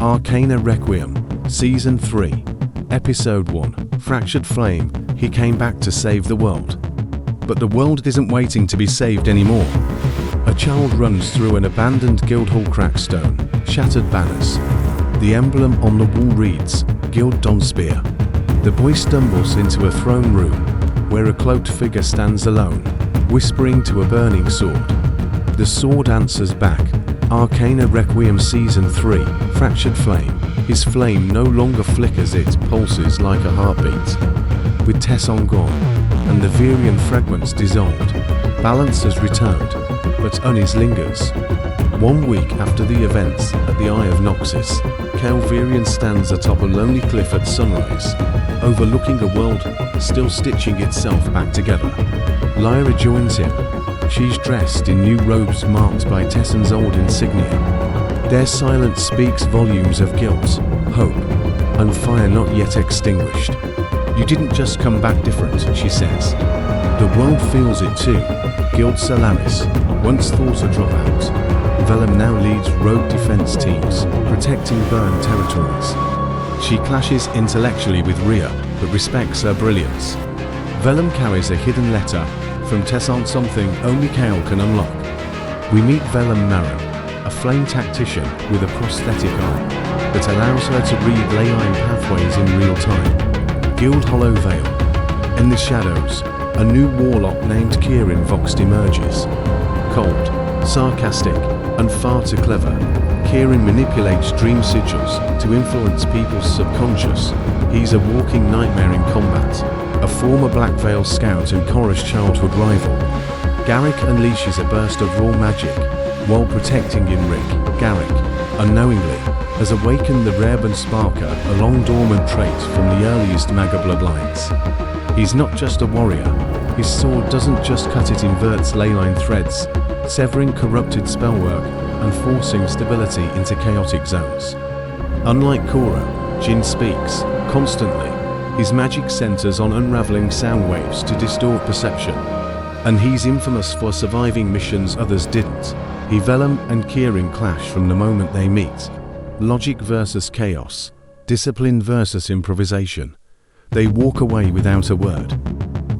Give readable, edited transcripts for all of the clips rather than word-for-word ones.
Arcana Requiem, Season 3, Episode 1, Fractured Flame. He came back to save the world. But the world isn't waiting to be saved anymore. A child runs through an abandoned Guildhall crackstone, shattered banners. The emblem on the wall reads, Guild Donspear. The boy stumbles into a throne room, where a cloaked figure stands alone, whispering to a burning sword. The sword answers back, Arcana Requiem Season 3, Fractured Flame. His flame no longer flickers, it pulses like a heartbeat. With Tesson gone, and the Virian fragments dissolved, balance has returned, but unease lingers. 1 week after the events at the Eye of Noxus, Kael Virian stands atop a lonely cliff at sunrise, overlooking a world still stitching itself back together. Lyra joins him. She's dressed in new robes marked by Tesson's old insignia. Their silence speaks volumes of guilt, hope, and fire not yet extinguished. You didn't just come back different, she says. The world feels it too. Guild Solaris, once thought a dropout. Vellum now leads rogue defense teams, protecting burned territories. She clashes intellectually with Rhea, but respects her brilliance. Vellum carries a hidden letter from Tesson, something only Kael can unlock. We meet Vellum Marin, a flame tactician with a prosthetic eye that allows her to read leyline pathways in real time. Guild Hollow Vale. In the shadows, a new warlock named Kieran Voxed emerges. Cold, sarcastic, and far too clever, Kieran manipulates dream sigils to influence people's subconscious. He's a walking nightmare in combat, a former Black Veil scout and Korra's childhood rival. Garrick unleashes a burst of raw magic while protecting Ynric. Garrick, unknowingly, has awakened the Rareburn Sparker, a long dormant trait from the earliest Maga bloodlines. He's not just a warrior. His sword doesn't just cut, it inverts leyline threads, severing corrupted spellwork and forcing stability into chaotic zones. Unlike Korra, Jin speaks constantly. His magic centers on unraveling sound waves to distort perception, and he's infamous for surviving missions others didn't. Vellum and Kieran clash from the moment they meet. Logic versus chaos, discipline versus improvisation. They walk away without a word.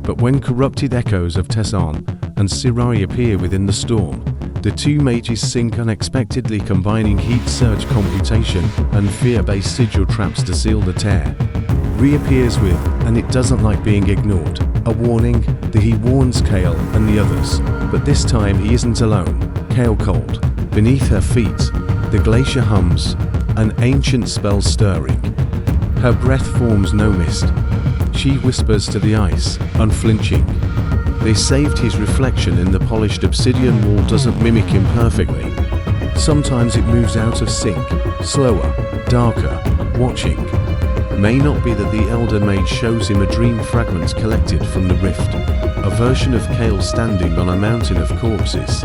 But when corrupted echoes of Tesson and Sirai appear within the storm, the two mages sync unexpectedly, combining heat surge computation and fear-based sigil traps to seal the tear. Reappears with, and it doesn't like being ignored, a warning that he warns Kael and the others, but this time he isn't alone. Kael cold. Beneath her feet, the glacier hums, an ancient spell stirring. Her breath forms no mist. She whispers to the ice, unflinching. They saved his reflection in the polished obsidian wall doesn't mimic him perfectly. Sometimes it moves out of sync, slower, darker, watching. May not be that the Elder Mage shows him a dream fragment collected from the rift, a version of Kael standing on a mountain of corpses,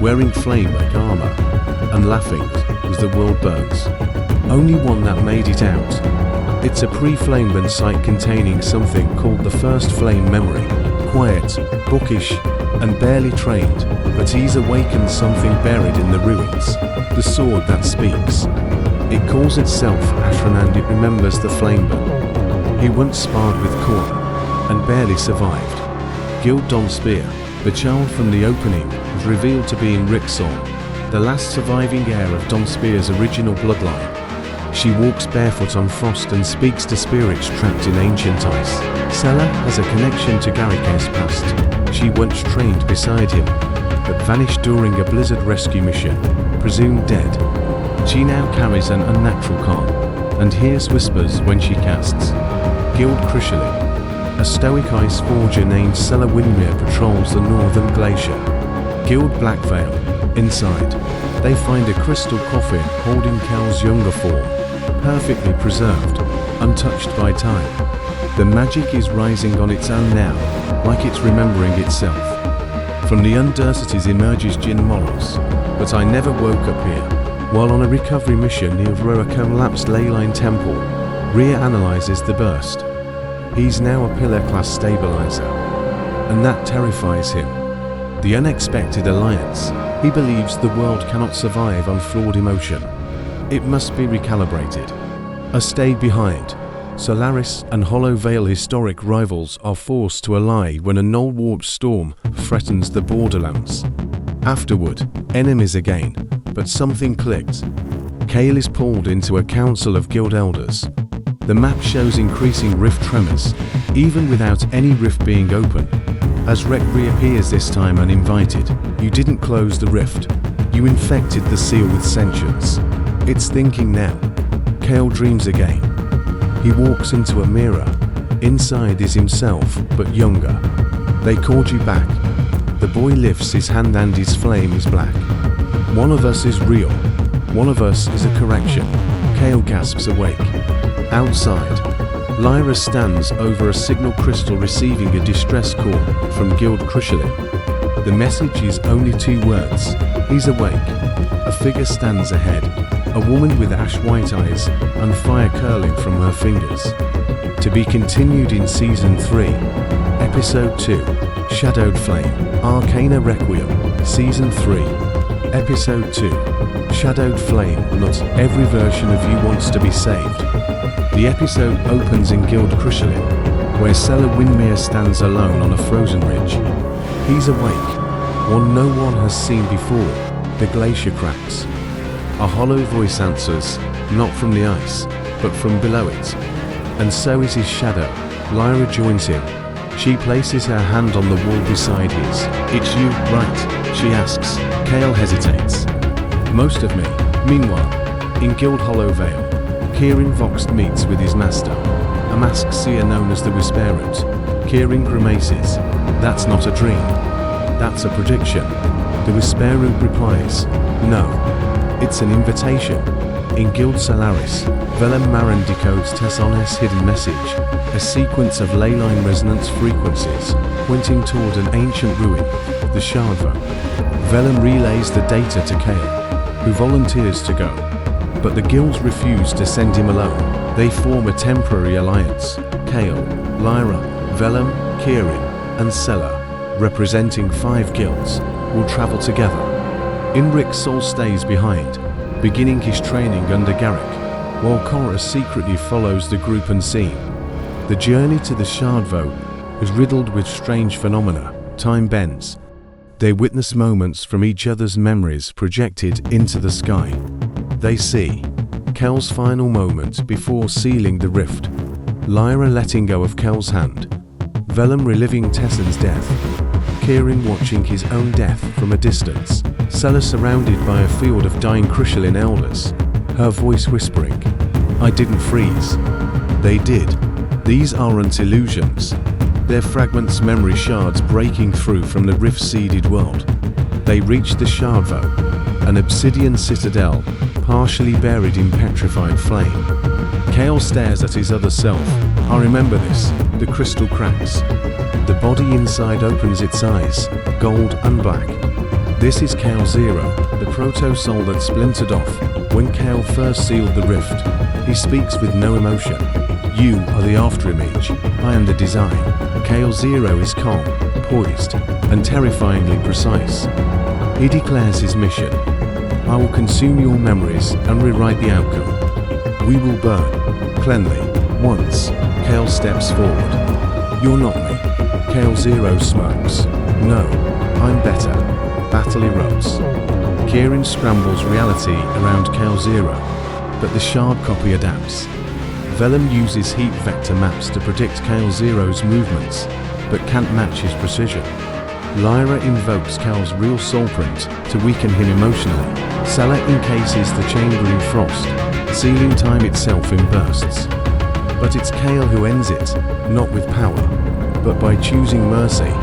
wearing flame-like armor, and laughing as the world burns. Only one that made it out. It's a pre-Flameburn site containing something called the First Flame Memory. Quiet, bookish, and barely trained, but he's awakened something buried in the ruins. The sword that speaks. It calls itself Ashran, and it remembers the Flameburn. He once sparred with Korra, and barely survived. Guild Donspear, the child from the opening, was revealed to be Ynric's, the last surviving heir of Donspear's original bloodline. She walks barefoot on frost and speaks to spirits trapped in ancient ice. Sela has a connection to Garrick's past. She once trained beside him, but vanished during a blizzard rescue mission, presumed dead. She now carries an unnatural calm, and hears whispers when she casts. Guild Crucially, a stoic ice forger named Sela Winmere patrols the northern glacier. Guild Black Veil. Inside, they find a crystal coffin holding Kael's younger form, perfectly preserved, untouched by time. The magic is rising on its own now, like it's remembering itself. From the Undercities emerges Jin Moros, but I never woke up here. While on a recovery mission near a collapsed leyline temple, Rhea analyzes the burst. He's now a pillar-class stabilizer, and that terrifies him. The unexpected alliance. He believes the world cannot survive on flawed emotion. It must be recalibrated. A stay behind. Solaris and Hollow Vale historic rivals are forced to ally when a null warp storm threatens the borderlands. Afterward, enemies again, but something clicked. Kael is pulled into a council of guild elders. The map shows increasing rift tremors, even without any rift being open. As Rek reappears this time uninvited, you didn't close the rift. You infected the seal with sentience. It's thinking now. Kael dreams again. He walks into a mirror. Inside is himself, but younger. They called you back. The boy lifts his hand and his flame is black. One of us is real. One of us is a correction. Kael gasps awake. Outside, Lyra stands over a signal crystal receiving a distress call from Guild Crushalin. The message is only 2 words. He's awake. A figure stands ahead. A woman with ash-white eyes and fire curling from her fingers. To be continued in Season 3, Episode 2, Shadowed Flame, Arcana Requiem, Season 3, Episode 2, Shadowed Flame. Not every version of you wants to be saved. The episode opens in Guild Crushalin, where Sela Windmere stands alone on a frozen ridge. He's awake, one no one has seen before. The glacier cracks. A hollow voice answers, not from the ice, but from below it. And so is his shadow. Lyra joins him. She places her hand on the wall beside his. It's you, right? She asks. Kael hesitates. Most of me. Meanwhile, in Guild Hollow Vale, Kieran Voxt meets with his master, a masked seer known as the Whisperant. Kieran grimaces. That's not a dream. That's a prediction. The Whisperant replies, no, it's an invitation. In Guild Solaris, Velem Marin decodes Tessones' hidden message, a sequence of leyline resonance frequencies pointing toward an ancient ruin, the Shardvo. Velem relays the data to Kael, who volunteers to go. But the guilds refuse to send him alone. They form a temporary alliance. Kael, Lyra, Velem, Kieran, and Sela, representing 5 guilds, will travel together. Inrik Sol stays behind, beginning his training under Garrick, while Korra secretly follows the group unseen. The journey to the Shardvo is riddled with strange phenomena. Time bends. They witness moments from each other's memories projected into the sky. They see Kael's final moment before sealing the rift. Lyra letting go of Kael's hand. Velem reliving Tessen's death. Kieran watching his own death from a distance. Sela surrounded by a field of dying Crushalin elders. Her voice whispering, I didn't freeze. They did. These aren't illusions. They're fragments, memory shards breaking through from the rift-seeded world. They reach the Shardvo, an obsidian citadel, partially buried in petrified flame. Kael stares at his other self. I remember this. The crystal cracks. The body inside opens its eyes, gold and black. This is Kael Zero, the proto-soul that splintered off when Kael first sealed the rift. He speaks with no emotion. You are the afterimage. I am the design. Kael Zero is calm, poised, and terrifyingly precise. He declares his mission. I will consume your memories and rewrite the outcome. We will burn. Cleanly. Once. Kael steps forward. You're not me. Kael Zero smokes. No, I'm better. Battle erupts. Kieran scrambles reality around Kael Zero, but the shard copy adapts. Velem uses heat vector maps to predict Kael Zero's movements, but can't match his precision. Lyra invokes Kael's real soul print to weaken him emotionally. Sela encases the chamber in frost, sealing time itself in bursts. But it's Kael who ends it, not with power, but by choosing mercy.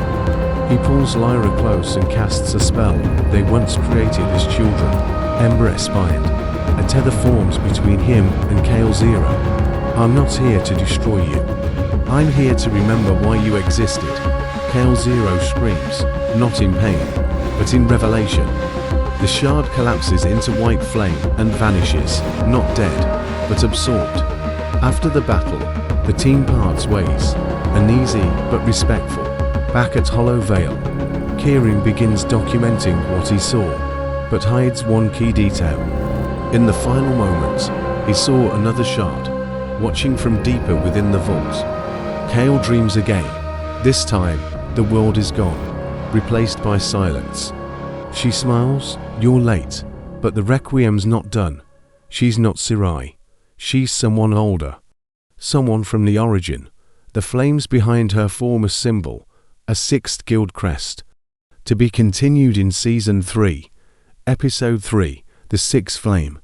He pulls Lyra close and casts a spell they once created as children. Ember-inspired, a tether forms between him and Kael Zero. I'm not here to destroy you. I'm here to remember why you existed. Kael Zero screams, not in pain, but in revelation. The shard collapses into white flame and vanishes, not dead, but absorbed. After the battle, the team parts ways, uneasy but respectful. Back at Hollow Vale, Kieran begins documenting what he saw, but hides one key detail. In the final moments, he saw another shard, watching from deeper within the vault. Kael dreams again. This time, the world is gone, replaced by silence. She smiles. You're late, but the Requiem's not done. She's not S3E1. She's someone older. Someone from the origin. The flames behind her form a symbol, a sixth guild crest. To be continued in Season 3, Episode 3, The Sixth Flame.